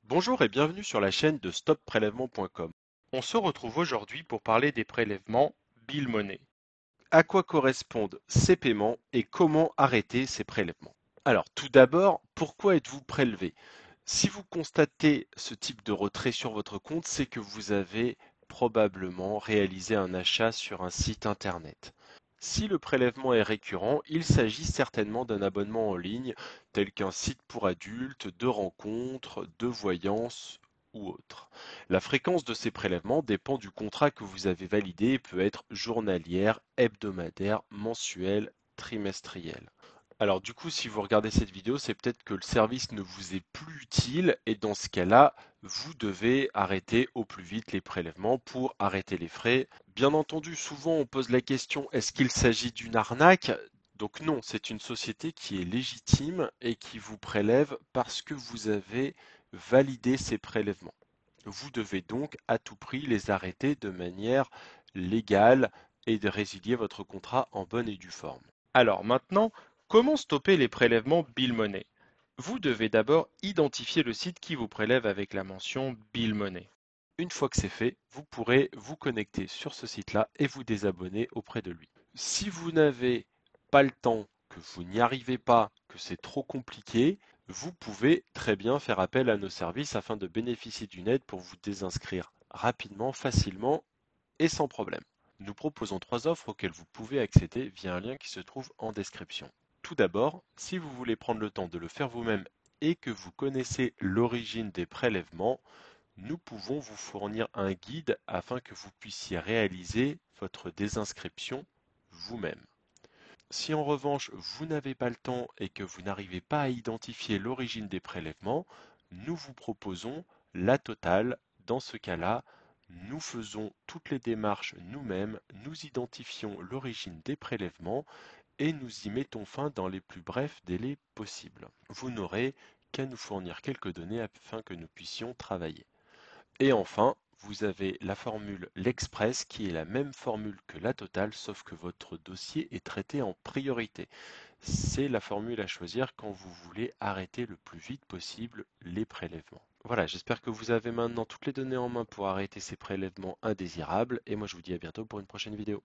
Bonjour et bienvenue sur la chaîne de stopprélèvement.com. On se retrouve aujourd'hui pour parler des prélèvements Bill Money. À quoi correspondent ces paiements et comment arrêter ces prélèvements? Alors, tout d'abord, pourquoi êtes-vous prélevé? Si vous constatez ce type de retrait sur votre compte, c'est que vous avez probablement réalisé un achat sur un site internet. Si le prélèvement est récurrent, il s'agit certainement d'un abonnement en ligne, tel qu'un site pour adultes, de rencontres, de voyances ou autre. La fréquence de ces prélèvements dépend du contrat que vous avez validé et peut être journalière, hebdomadaire, mensuelle, trimestrielle. Alors du coup, si vous regardez cette vidéo, c'est peut-être que le service ne vous est plus utile et dans ce cas-là, vous devez arrêter au plus vite les prélèvements pour arrêter les frais. Bien entendu, souvent on pose la question, est-ce qu'il s'agit d'une arnaque? Donc non, c'est une société qui est légitime et qui vous prélève parce que vous avez validé ces prélèvements. Vous devez donc à tout prix les arrêter de manière légale et de résilier votre contrat en bonne et due forme. Alors maintenant, comment stopper les prélèvements Bill Money? Vous devez d'abord identifier le site qui vous prélève avec la mention Bill Money. Une fois que c'est fait, vous pourrez vous connecter sur ce site-là et vous désabonner auprès de lui. Si vous n'avez pas le temps, que vous n'y arrivez pas, que c'est trop compliqué, vous pouvez très bien faire appel à nos services afin de bénéficier d'une aide pour vous désinscrire rapidement, facilement et sans problème. Nous proposons 3 offres auxquelles vous pouvez accéder via un lien qui se trouve en description. Tout d'abord, si vous voulez prendre le temps de le faire vous-même et que vous connaissez l'origine des prélèvements, nous pouvons vous fournir un guide afin que vous puissiez réaliser votre désinscription vous-même. Si en revanche vous n'avez pas le temps et que vous n'arrivez pas à identifier l'origine des prélèvements, nous vous proposons la totale. Dans ce cas-là, nous faisons toutes les démarches nous-mêmes, nous identifions l'origine des prélèvements et nous y mettons fin dans les plus brefs délais possibles. Vous n'aurez qu'à nous fournir quelques données afin que nous puissions travailler. Et enfin, vous avez la formule l'Express qui est la même formule que la totale, sauf que votre dossier est traité en priorité. C'est la formule à choisir quand vous voulez arrêter le plus vite possible les prélèvements. Voilà, j'espère que vous avez maintenant toutes les données en main pour arrêter ces prélèvements indésirables, et moi je vous dis à bientôt pour une prochaine vidéo.